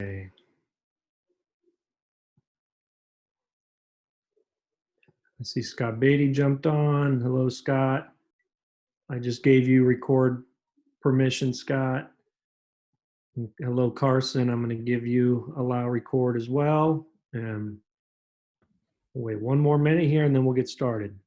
Okay. I see Scott Beatty jumped on. Hello, Scott. I just gave you record permission, Scott. Hello, Carson. I'm going to give you allow record as well. And we'll wait one more minute here and then we'll get started.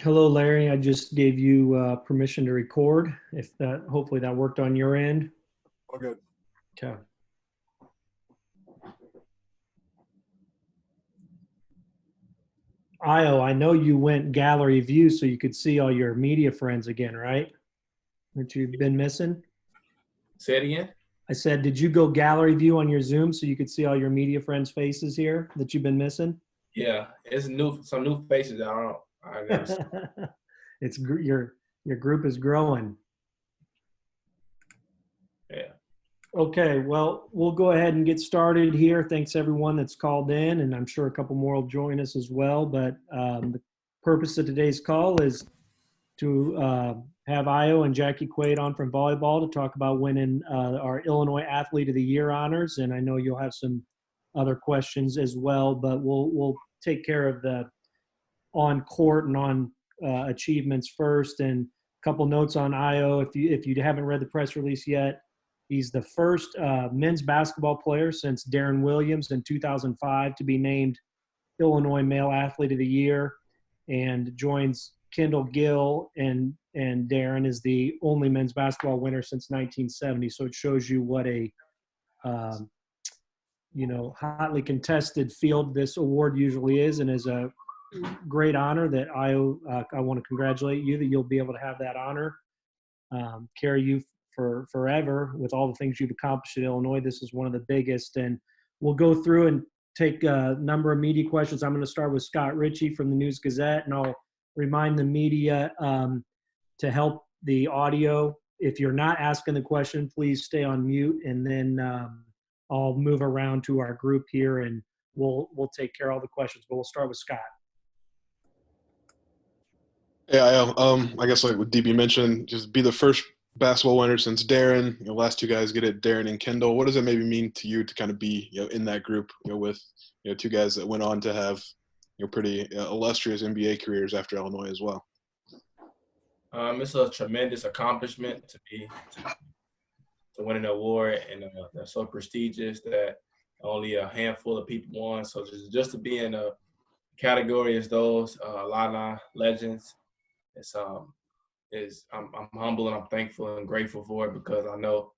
Hello, Larry. I just gave you permission to record. If that, hopefully that worked on your end. All good. Okay. Io, I know you went gallery view so you could see all your media friends again, right? That you've been missing? Say it again? I said, did you go gallery view on your Zoom so you could see all your media friends' faces here that you've been missing? Yeah, it's some new faces. I never seen. It's your group is growing. Yeah. Okay, well, we'll go ahead and get started here. Thanks everyone that's called in, and I'm sure a couple more will join us as well. But the purpose of today's call is to have Io and Jackie Quaid on from volleyball to talk about winning our Illinois Athlete of the Year honors. And I know you'll have some other questions as well, but we'll take care of the on court and on achievements first. And a couple notes on Io. If you haven't read the press release yet, he's the first men's basketball player since Deron Williams in 2005 to be named Illinois Male Athlete of the Year, and joins Kendall Gill and Deron is the only men's basketball winner since 1970. So it shows you what a hotly contested field this award usually is, and is a great honor that I want to congratulate you that you'll be able to have that honor carry you for forever with all the things you've accomplished at Illinois. This is one of the biggest, and we'll go through and take a number of media questions. I'm going to start with Scott Ritchie from the News Gazette, and I'll remind the media to help the audio. If you're not asking the question, please stay on mute, and then I'll move around to our group here, and we'll take care of all the questions. But we'll start with Scott. Yeah, I guess like what DB mentioned, just be the first basketball winner since Deron. The last two guys get it, Deron and Kendall. What does it maybe mean to you to kind of be in that group with two guys that went on to have pretty illustrious NBA careers after Illinois as well? It's a tremendous accomplishment to win an award, and they're so prestigious that only a handful of people won. So just to be in a category as those Illini legends, I'm humble and I'm thankful and grateful for it, because I know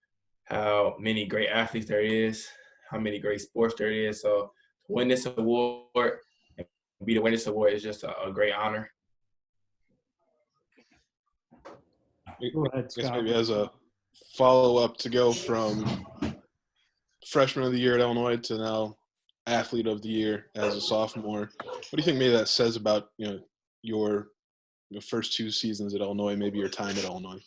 how many great athletes there is, how many great sports there is. So to win this award and be the winner of this award is just a great honor. Go ahead, Scott. I guess maybe as a follow-up, to go from freshman of the year at Illinois to now athlete of the year as a sophomore, what do you think maybe that says about your first two seasons at Illinois, maybe your time at Illinois?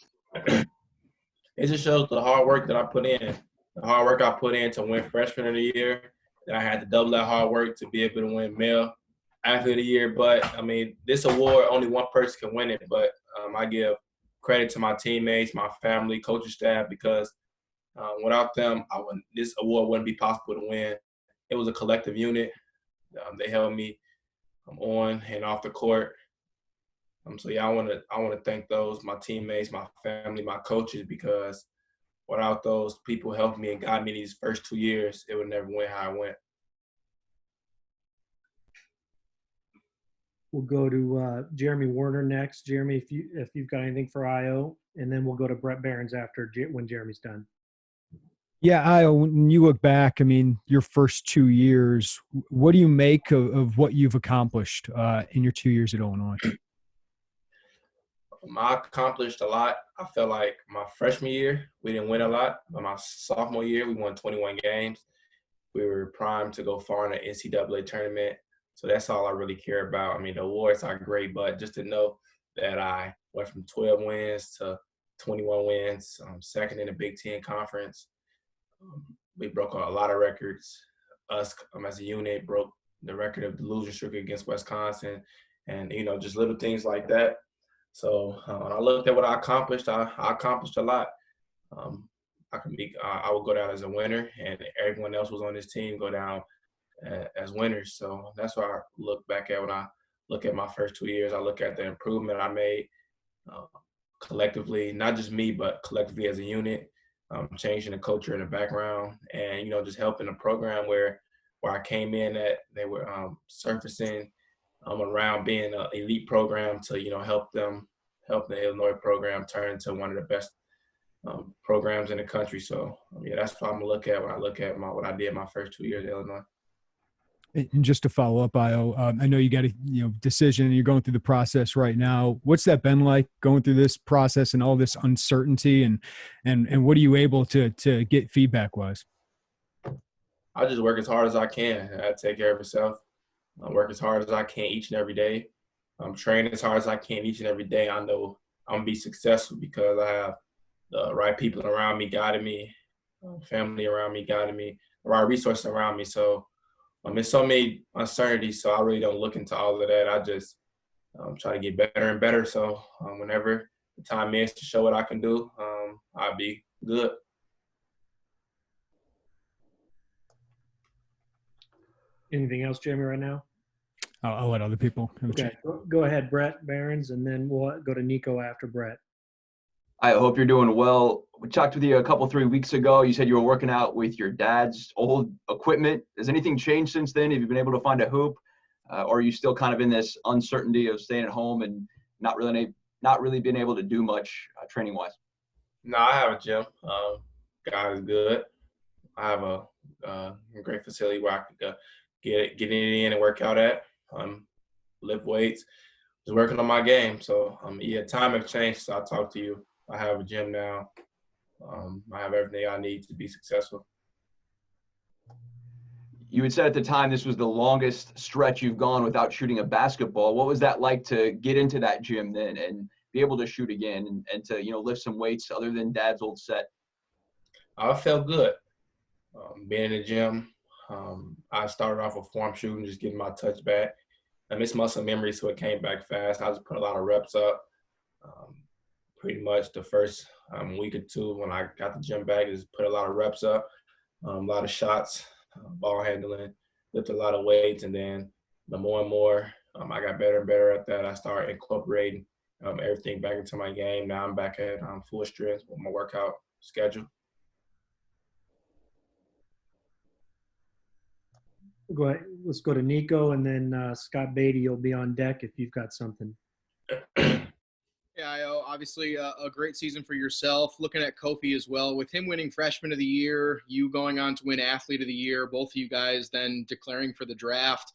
It just shows the hard work that I put in. The hard work I put in to win freshman of the year. Then I had to double that hard work to be able to win male athlete of the year. But, I mean, this award, only one person can win it. But I give credit to my teammates, my family, coaching staff, because without them, this award wouldn't be possible to win. It was a collective unit. They held me on and off the court. So yeah, I want to thank my teammates, my family, my coaches, because without those people helping me and guiding me these first 2 years, it would never went how I went. We'll go to Jeremy Werner next. Jeremy, if you've got anything for IO, and then we'll go to Brett Behrens after when Jeremy's done. Yeah, Io, when you look back, I mean, your first 2 years, what do you make of what you've accomplished in your 2 years at Illinois? I accomplished a lot. I felt like my freshman year, we didn't win a lot. But my sophomore year, we won 21 games. We were primed to go far in the NCAA tournament. So that's all I really care about. I mean, the awards are great, but just to know that I went from 12 wins to 21 wins, second in the Big Ten Conference. We broke a lot of records. Us as a unit broke the record of the losing streak against Wisconsin, and just little things like that. So when I looked at what I accomplished a lot. I would go down as a winner, and everyone else was on this team go down as winners. So that's what I look back at when I look at my first 2 years. I look at the improvement I made collectively, not just me, but collectively as a unit. Changing the culture in the background, and just helping a program where I came in at they were surfacing around being an elite program to help the Illinois program turn into one of the best programs in the country. So that's what I'm gonna look at when I look at what I did my first 2 years at Illinois. And just to follow up, Io, I know you got a decision and you're going through the process right now. What's that been like going through this process and all this uncertainty, and what are you able to get feedback wise? I just work as hard as I can. I take care of myself. I work as hard as I can each and every day. I'm training as hard as I can each and every day. I know I'm gonna be successful because I have the right people around me guiding me, family around me guiding me, the right resources around me. So there's so many uncertainties, so I really don't look into all of that. I just try to get better and better. So whenever the time is to show what I can do, I'll be good. Anything else, Jeremy, right now? I'll let other people. Okay, go ahead, Brett Behrens, and then we'll go to Nico after Brett. I hope you're doing well. We talked with you a couple, 3 weeks ago. You said you were working out with your dad's old equipment. Has anything changed since then? Have you been able to find a hoop? Or are you still kind of in this uncertainty of staying at home and not really being able to do much training-wise? No, I have a gym. God is good. I have a great facility where I could get it in and work out at, lift weights, just working on my game. So, time has changed. So I talked to you. I have a gym now. I have everything I need to be successful. You had said at the time this was the longest stretch you've gone without shooting a basketball. What was that like to get into that gym then and be able to shoot again and to lift some weights other than Dad's old set? I felt good being in the gym. I started off with form shooting, just getting my touch back. I missed muscle memory, so it came back fast. I just put a lot of reps up. Pretty much the first week or two when I got the gym back, just put a lot of reps up, a lot of shots, ball handling, lifted a lot of weights, and then the more and more I got better and better at that, I started incorporating everything back into my game. Now I'm back at full strength with my workout schedule. Go ahead. Let's go to Nico, and then Scott Beatty, you'll be on deck if you've got something. Yeah, obviously a great season for yourself. Looking at Kofi as well, with him winning Freshman of the Year, you going on to win Athlete of the Year, both of you guys then declaring for the draft.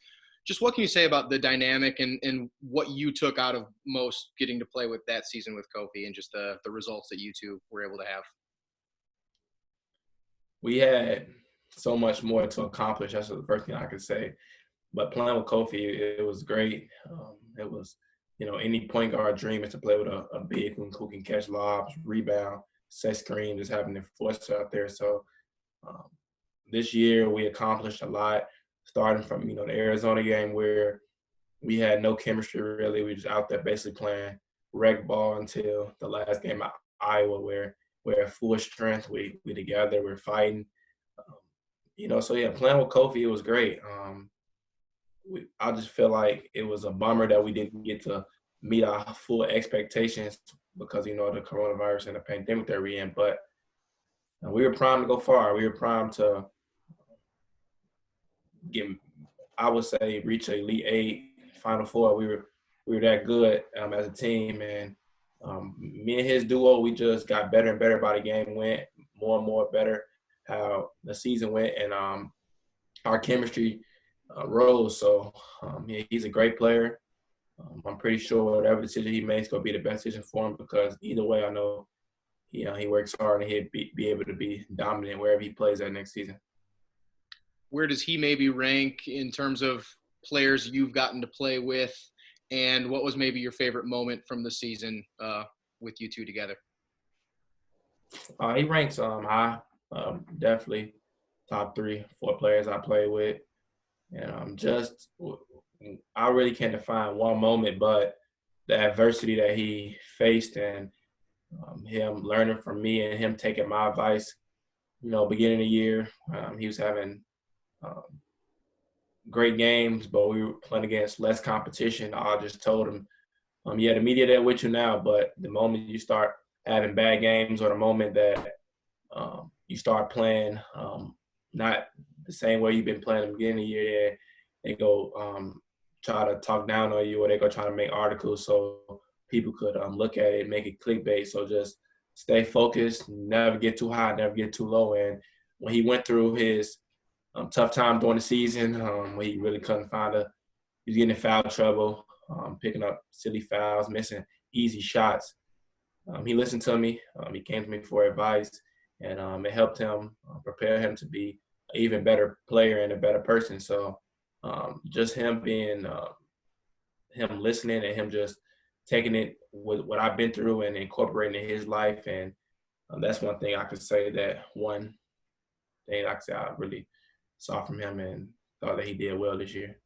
Just what can you say about the dynamic and what you took out of most getting to play with that season with Kofi and just the results that you two were able to have? We had so much more to accomplish. That's the first thing I could say. But playing with Kofi, it was great. It was, any point guard dream is to play with a big who can catch lobs, rebound, set screen, just having the force out there. So this year we accomplished a lot, starting from, the Arizona game where we had no chemistry really. We were just out there basically playing rec ball until the last game at Iowa where we're at full strength. We together, we're fighting. So yeah, playing with Kofi, it was great. I just feel like it was a bummer that we didn't get to meet our full expectations because, the coronavirus and the pandemic that we're in. But we were primed to go far. We were primed to reach Elite 8, Final Four. We were that good as a team, and me and his duo, we just got better and better by the game went, more and more better how the season went, and our chemistry rose. So yeah, he's a great player. I'm pretty sure whatever decision he makes is going to be the best decision for him, because either way, I know he works hard and he'll be able to be dominant wherever he plays that next season. Where does he maybe rank in terms of players you've gotten to play with, and what was maybe your favorite moment from the season with you two together? He ranks high, definitely top 3, 4 players I play with. And I really can't define one moment, but the adversity that he faced and him learning from me and him taking my advice. Beginning of the year, he was having great games, but we were playing against less competition. I just told him, yeah, the media there with you now, but the moment you start having bad games, or the moment that you start playing not the same way you've been playing at the beginning of the year, they go try to talk down on you, or they go try to make articles so people could look at it and make it clickbait. So just stay focused, never get too high, never get too low. And when he went through his tough time during the season, when he really couldn't he was getting in foul trouble, picking up silly fouls, missing easy shots. He listened to me. He came to me for advice, and it helped him prepare him to be an even better player and a better person. So just him being him listening and him just taking it with what I've been through and incorporating in his life. And that's one thing I could say I really saw from him and thought that he did well this year.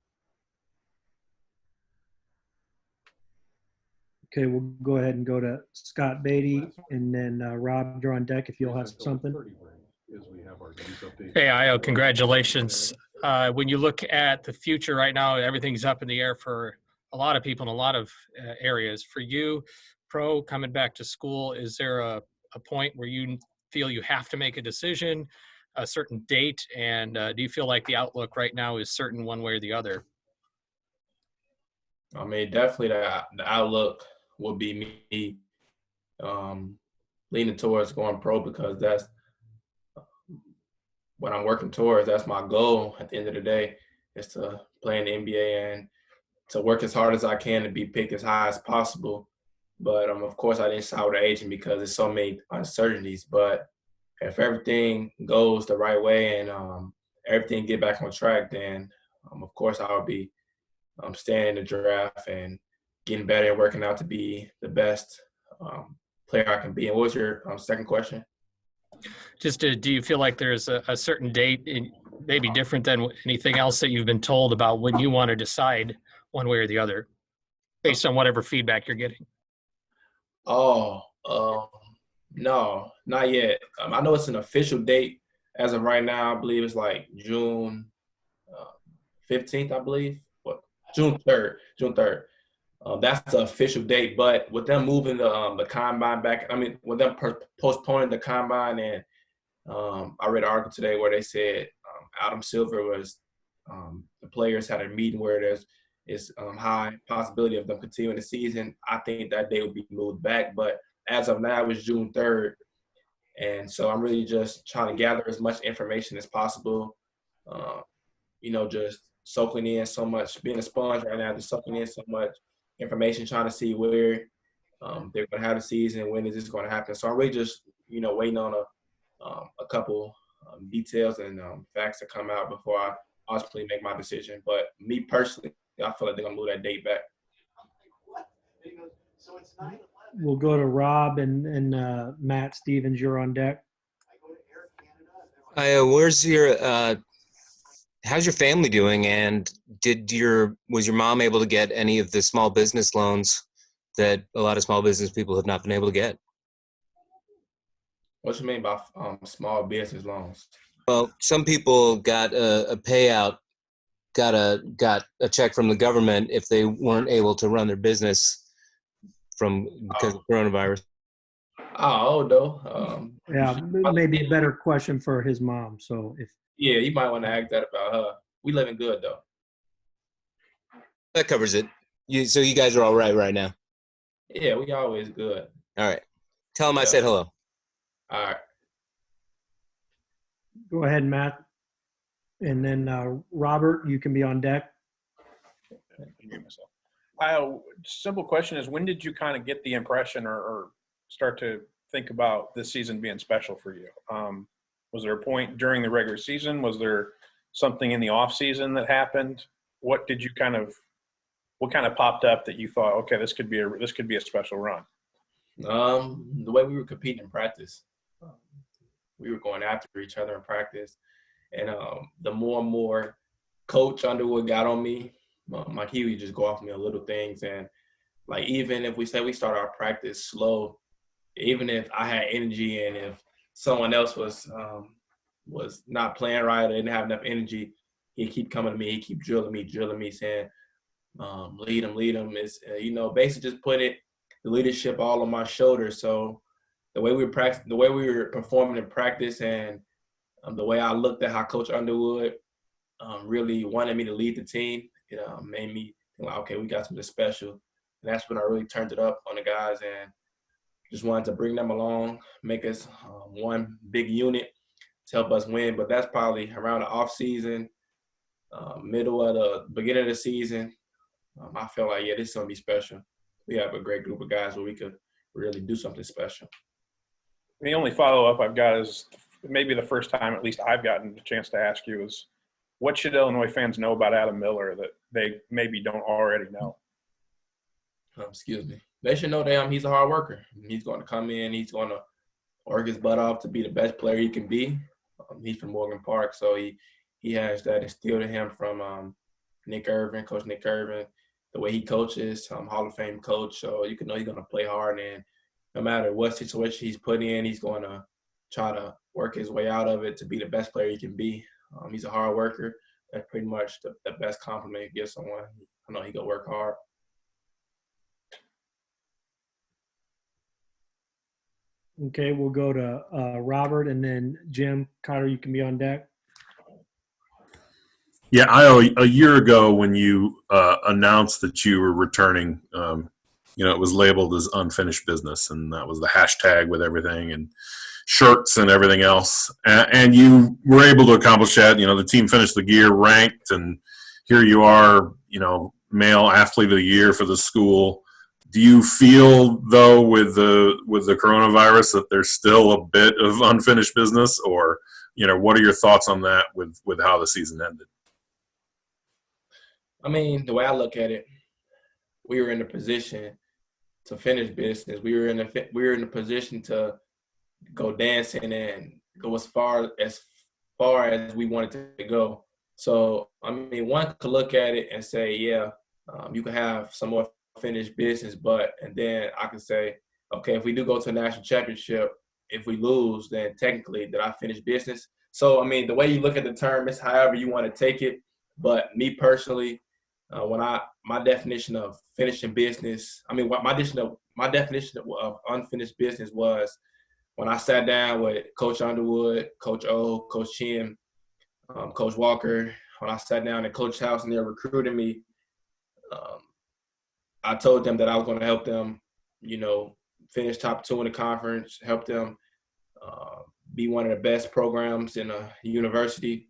Okay, we'll go ahead and go to Scott Beatty, and then Rob, you're on deck if you'll have something. Hey, Io, congratulations. When you look at the future right now, everything's up in the air for a lot of people in a lot of areas. For you, pro, coming back to school, is there a point where you feel you have to make a decision, a certain date, and do you feel like the outlook right now is certain one way or the other? I mean, definitely the outlook will be me leaning towards going pro, because that's what I'm working towards. That's my goal at the end of the day, is to play in the NBA and to work as hard as I can to be picked as high as possible. But of course, I didn't side with the agent because there's so many uncertainties. But if everything goes the right way and everything get back on track, then of course I'll be staying in the draft and getting better and working out to be the best player I can be. And what was your second question? Just do you feel like there's a certain date, maybe different than anything else that you've been told about, when you want to decide one way or the other based on whatever feedback you're getting? No, not yet. I know it's an official date as of right now. I believe it's like June 15th, I believe. June 3rd. That's the official date. But with them moving the combine back, with them postponing the combine, and I read an article today where they said Adam Silver was the players had a meeting where there's high possibility of them continuing the season. I think that day will be moved back. But as of now, it's June 3rd. And so I'm really just trying to gather as much information as possible, just soaking in so much, being a sponge right now, just soaking in so much information, trying to see where they're going to have the season, when is this going to happen. So I'm really just, waiting on a couple details and facts to come out before I ultimately make my decision. But me personally, I feel like they're going to move that date back. We'll go to Rob and Matt Stevens. You're on deck. Where's your how's your family doing? And was your mom able to get any of the small business loans that a lot of small business people have not been able to get? What you mean by small business loans? Well, some people got a payout, got a check from the government if they weren't able to run their business because of coronavirus. Oh, though. Yeah, maybe a better question for his mom. So yeah, you might want to ask that about her. We living good though. That covers it. So you guys are all right now. Yeah, we always good. All right. Tell him I said hello. All right. Go ahead, Matt. And then Robert, you can be on deck. Simple question is, when did you kind of get the impression or start to think about this season being special for you? Was there a point during the regular season? Was there something in the off season that happened? What kind of popped up that you thought, okay, this could be a special run? The way we were competing in practice, we were going after each other in practice, and the more and more Coach Underwood got on me, like he would just go off me on little things, and like even if we say we start our practice slow, even if I had energy and if someone else was not playing right or didn't have enough energy, he'd keep coming to me, he'd keep drilling me, saying, lead him. It's basically just putting the leadership all on my shoulders. So the way we were performing in practice, and the way I looked at how Coach Underwood really wanted me to lead the team, it made me think like, okay, we got something special. And that's when I really turned it up on the guys and just wanted to bring them along, make us one big unit to help us win. But that's probably around the off season, middle of the beginning of the season. I felt like, this is going to be special. We have a great group of guys where we could really do something special. The only follow-up I've got is maybe the first time, at least I've gotten the chance to ask you, is what should Illinois fans know about Adam Miller that they maybe don't already know? Excuse me. They should know that he's a hard worker. He's going to come in. He's going to work his butt off to be the best player he can be. He's from Morgan Park, so he has that instilled in him from Coach Nick Irvin, the way he coaches, Hall of Fame coach. So you can know he's going to play hard, and no matter what situation he's put in, he's going to try to work his way out of it to be the best player he can be. He's a hard worker. That's pretty much the best compliment you give someone. I know he go work hard. Okay, we'll go to Robert, and then Jim Cotter, you can be on deck. Yeah, a year ago when you announced that you were returning, it was labeled as unfinished business, and that was the hashtag with everything and shirts and everything else. And you were able to accomplish that. The team finished the year ranked, and here you are, male athlete of the year for the school. Do you feel, though, with the coronavirus that there's still a bit of unfinished business, or what are your thoughts on that with how the season ended? I mean, the way I look at it, we were in a position to finish business. We were in a position to go dancing and go as far as we wanted to go. So, I mean, one could look at it and say, you can have some more finished business, and then I can say, okay, if we do go to a national championship, if we lose, then technically did I finish business? So, I mean, the way you look at the term is however you want to take it. But me personally, my definition of finishing business, my definition of unfinished business was when I sat down with Coach Underwood, Coach O, Coach Chin, Coach Walker, when I sat down at Coach House and they were recruiting me, I told them that I was going to help them, finish top 2 in the conference, help them be one of the best programs in a university.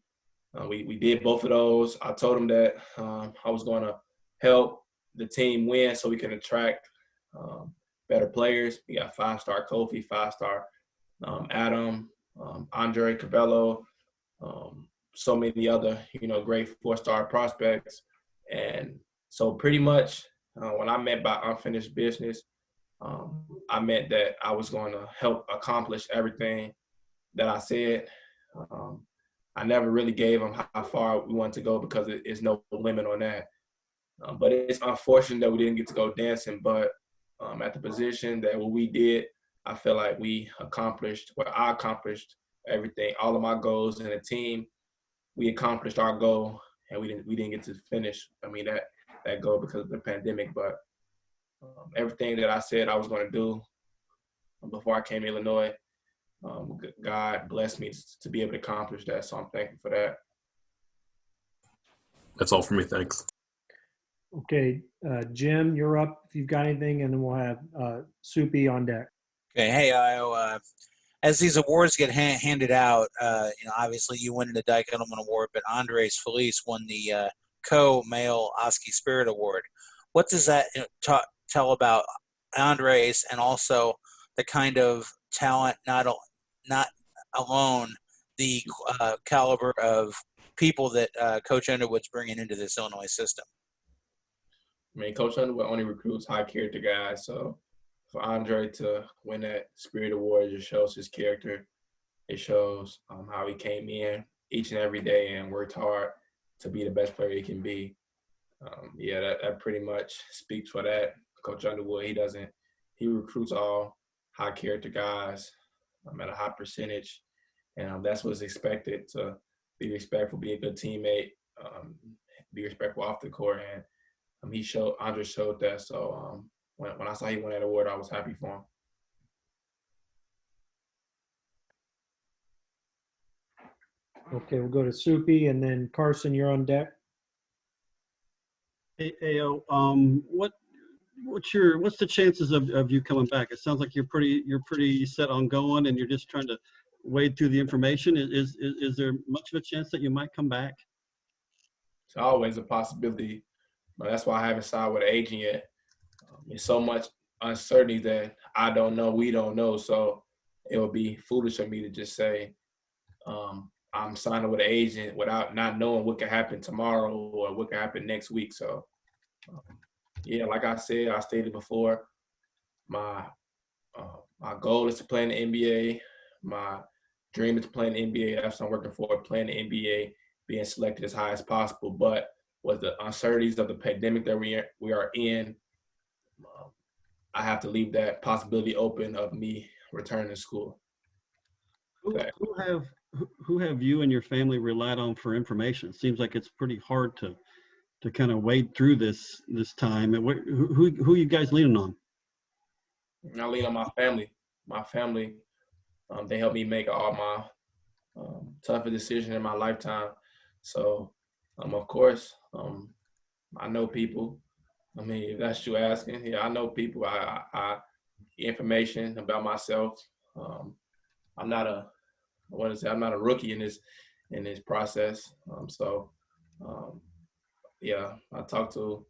We did both of those. I told them that I was going to help the team win so we can attract better players. We got 5-star Kofi, 5-star Adam, Andre Cabello, so many other, great 4-star prospects. And so pretty much when I meant by unfinished business, I meant that I was going to help accomplish everything that I said. I never really gave them how far we wanted to go because it's no limit on that. But it's unfortunate that we didn't get to go dancing. But at the position that what we did, I feel like I accomplished everything, all of my goals in the team. We accomplished our goal, and we didn't get to finish. That goal because of the pandemic. But everything that I said I was going to do before I came to Illinois, God blessed me to be able to accomplish that. So I'm thankful for that. That's all for me. Thanks. Okay, Jim, you're up if you've got anything, and then we'll have Soupy on deck. Okay, hey, as these awards get handed out, obviously you win the Dike Eddleman Award, but Andres Feliz won the co-male Oski Spirit Award. What does that tell about Andres, and also the kind of talent, not alone the caliber of people that Coach Underwood's bringing into this Illinois system? I mean, Coach Underwood only recruits high character guys, so for Andre to win that Spirit Award, it just shows his character. It shows how he came in each and every day and worked hard to be the best player he can be. That pretty much speaks for that. Coach Underwood, he recruits all high character guys at a high percentage, and that's what's expected, to be respectful, be a good teammate, be respectful off the court, and Andre showed that. So when I saw he won that award, I was happy for him. Okay, we'll go to Soupy, and then Carson, you're on deck. Hey, Ao, what's the chances of you coming back? It sounds like you're pretty set on going, and you're just trying to wade through the information. Is there much of a chance that you might come back? It's always a possibility, but that's why I haven't signed with an agent yet. There's so much uncertainty that I don't know, we don't know. So it would be foolish of me to just say I'm signing with an agent without not knowing what could happen tomorrow or what could happen next week. So, like I said, I stated before, my goal is to play in the NBA. My dream is to play in the NBA. That's what I'm working for, playing the NBA, being selected as high as possible. But with the uncertainties of the pandemic that we are in, I have to leave that possibility open of me returning to school. Who have you and your family relied on for information? It seems like it's pretty hard to kind of wade through this time. And who are you guys leaning on? I lean on my family. My family, they helped me make all my toughest decisions in my lifetime. So, of course, I know people. I mean, if that's what you're asking, yeah, I know people. I information about myself. I'm not a rookie in this process. I talked to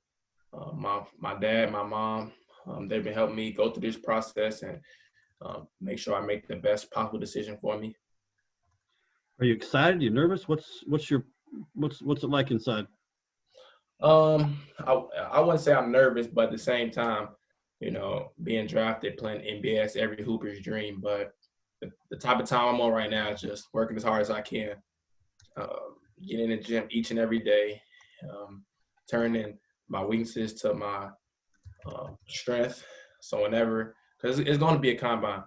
my dad, my mom. They've been helping me go through this process and make sure I make the best possible decision for me. Are you excited? Are you nervous? What's it like inside? I wouldn't say I'm nervous, but at the same time, being drafted, playing NBA, is every hooper's dream. But the type of time I'm on right now is just working as hard as I can, getting in the gym each and every day, turning my weaknesses to my strength. So because it's going to be a combine.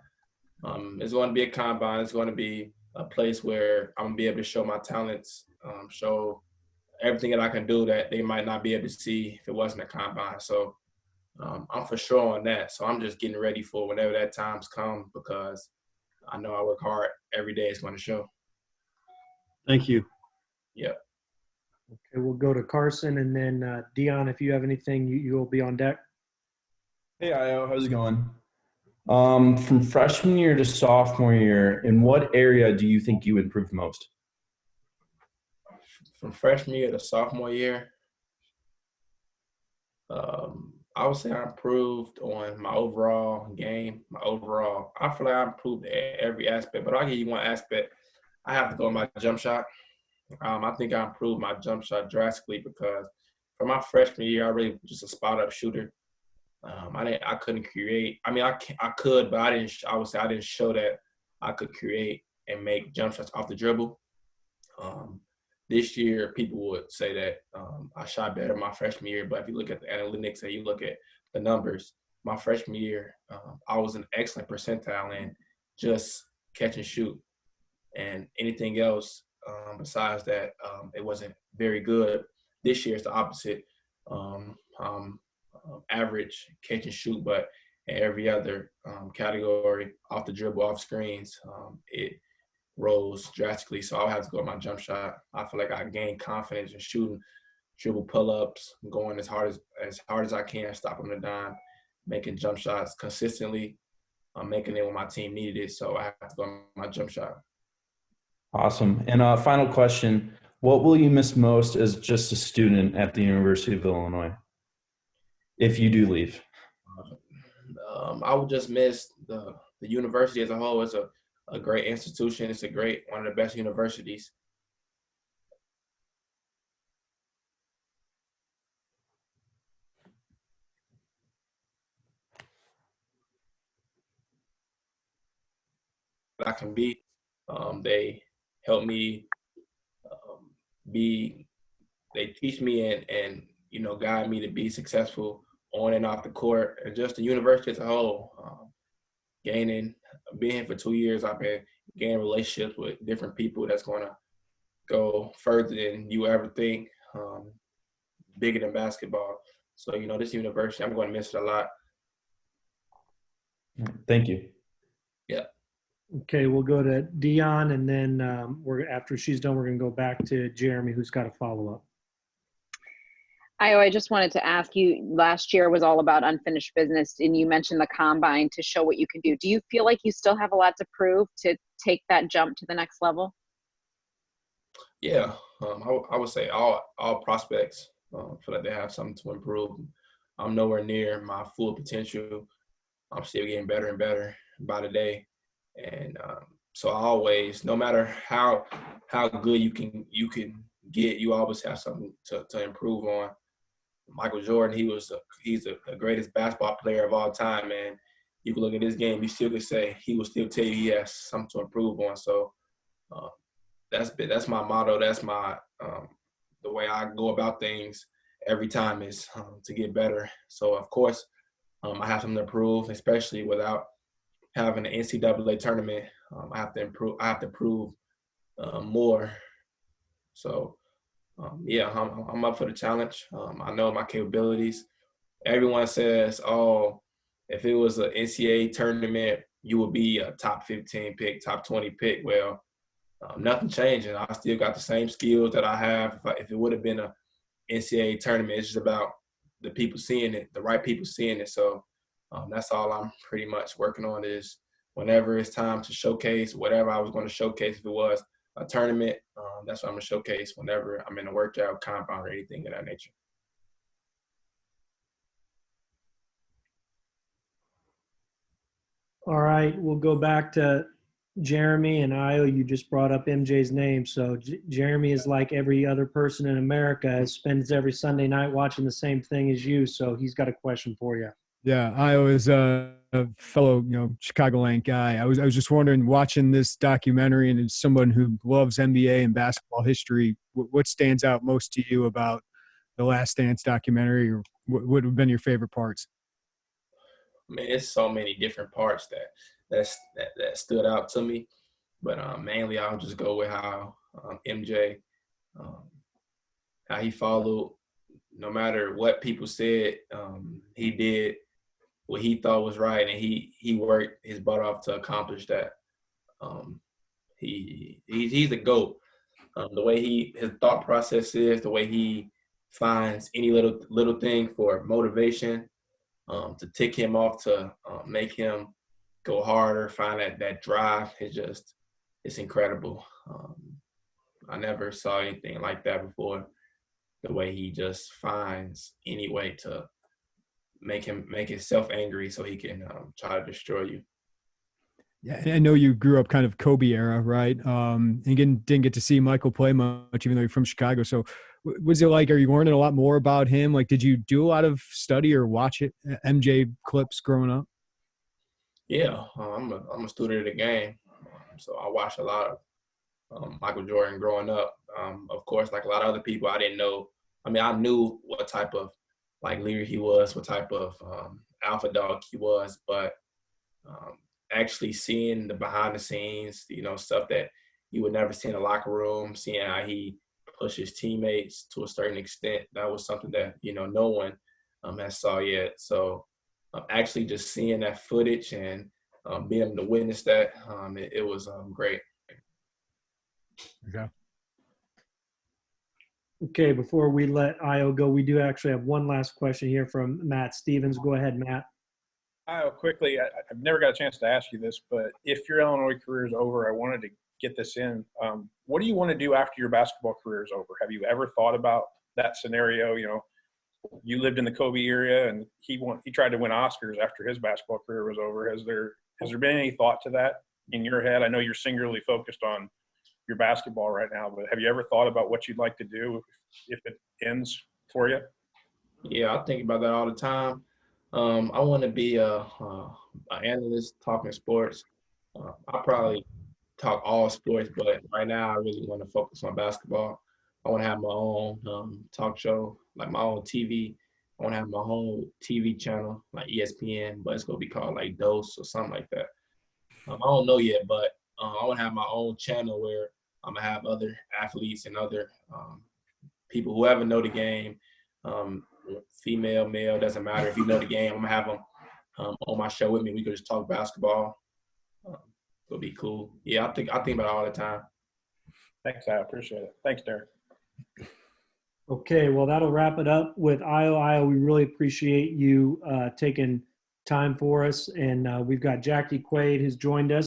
It's going to be a combine. It's going to be a place where I'm going to be able to show my talents, show everything that I can do that they might not be able to see if it wasn't a combine. So I'm for sure on that. So I'm just getting ready for whenever that time's come, because I know I work hard every day. It's going to show. Thank you. Yep. Okay, we'll go to Carson, and then Dion, if you have anything, you'll be on deck. Hey, Io, how's it going? From freshman year to sophomore year, in what area do you think you improved most? From freshman year to sophomore year, I would say I improved on my overall game, I feel like I improved every aspect, but I'll give you one aspect. I have to go with my jump shot. I think I improved my jump shot drastically, because for my freshman year, I really was just a spot-up shooter. I couldn't create. I mean, I could, but I would say I didn't show that I could create and make jump shots off the dribble. This year, people would say that I shot better my freshman year, but if you look at the analytics and you look at the numbers, my freshman year, I was an excellent percentile in just catch and shoot. And anything else besides that, it wasn't very good. This year, it's the opposite. Average catch and shoot, but in every other category, off the dribble, off screens, it rose drastically. So I'll have to go with my jump shot. I feel like I gained confidence in shooting dribble pull-ups, going as hard as I can, stopping the dime, making jump shots consistently. I'm making it when my team needed it, so I have to go on my jump shot. Awesome. And final question, what will you miss most as just a student at the University of Illinois, if you do leave? I would just miss the university as a whole. It's a great institution. It's one of the best universities. I can be. They help me they teach me and guide me to be successful on and off the court, and just the university as a whole. Being here for 2 years, I've been gaining relationships with different people that's going to go further than you ever think, bigger than basketball. So, this university, I'm going to miss it a lot. Thank you. Yeah. Okay, we'll go to Dion, and then after she's done, we're going to go back to Jeremy, who's got a follow-up. I just wanted to ask you, last year was all about unfinished business, and you mentioned the combine to show what you can do. Do you feel like you still have a lot to prove to take that jump to the next level? Yeah, I would say all prospects feel like they have something to improve. I'm nowhere near my full potential. I'm still getting better and better by the day. And so I always, no matter how good you can get, you always have something to improve on. Michael Jordan, he's the greatest basketball player of all time, and you can look at this game, he will still tell you he has something to improve on. So that's my motto. That's my the way I go about things every time is to get better. So of course, I have something to improve, especially without having an NCAA tournament. I have to improve. I have to prove more. So. Yeah, I'm up for the challenge. I know my capabilities. Everyone says, "Oh, if it was an NCAA tournament, you would be a top 15 pick, top 20 pick." Well, nothing changing. I still got the same skills that I have. If it would have been a NCAA tournament, it's just about the people seeing it, the right people seeing it. So that's all I'm pretty much working on is whenever it's time to showcase whatever I was going to showcase, if it was a tournament, that's what I'm going to showcase whenever I'm in a workout, compound, or anything of that nature. All right, we'll go back to Jeremy, and Io, you just brought up MJ's name. So Jeremy is like every other person in America, spends every Sunday night watching the same thing as you. So he's got a question for you. Yeah, Io is a fellow, Chicagoland guy. I was just wondering, watching this documentary, and as someone who loves NBA and basketball history, what stands out most to you about the Last Dance documentary, or what would have been your favorite parts? I mean, it's so many different parts that stood out to me, but mainly I'll just go with how MJ, how he followed, no matter what people said, he did what he thought was right, and he worked his butt off to accomplish that. He's a GOAT. The way his thought process is, the way he finds any little thing for motivation, to tick him off, to make him go harder, find that drive. It's incredible. I never saw anything like that before. The way he just finds any way to make himself angry so he can try to destroy you. Yeah, I know you grew up kind of Kobe era, right? And again, didn't get to see Michael play much, even though you're from Chicago. So was it like, are you learning a lot more about him? Like, did you do a lot of study or watch MJ clips growing up? Yeah, I'm a student of the game. So I watched a lot of Michael Jordan growing up. Of course, like a lot of other people, I didn't know. I mean, I knew what type of leader he was, what type of alpha dog he was, but actually seeing the behind the scenes, stuff that you would never see in the locker room, seeing how he pushed his teammates to a certain extent, that was something that, no one has saw yet. So actually just seeing that footage and being able to witness that, it was great. Okay. Okay, before we let Io go, we do actually have one last question here from Matt Stevens. Go ahead, Matt. Quickly, I've never got a chance to ask you this, but if your Illinois career is over, I wanted to get this in. What do you want to do after your basketball career is over? Have you ever thought about that scenario? You know, you lived in the Kobe area, and he tried to win Oscars after his basketball career was over. Has there been any thought to that in your head? I know you're singularly focused on your basketball right now, but have you ever thought about what you'd like to do if it ends for you? Yeah, I think about that all the time. I want to be an analyst talking sports. I probably talk all sports, but right now I really want to focus on basketball. I want to have my own talk show, like my own TV. I want to have my own TV channel, like ESPN, but it's going to be called like Dose or something like that. I don't know yet, but I want to have my own channel where I'm going to have other athletes and other people who ever know the game, female, male, doesn't matter. If you know the game, I'm going to have them on my show with me. We could just talk basketball. It'll be cool. Yeah, I think about it all the time. Thanks, I appreciate it. Thanks, Derek. Okay, well, that'll wrap it up with Io. Io, we really appreciate you taking time for us. And we've got Jackie Quaid who's joined us.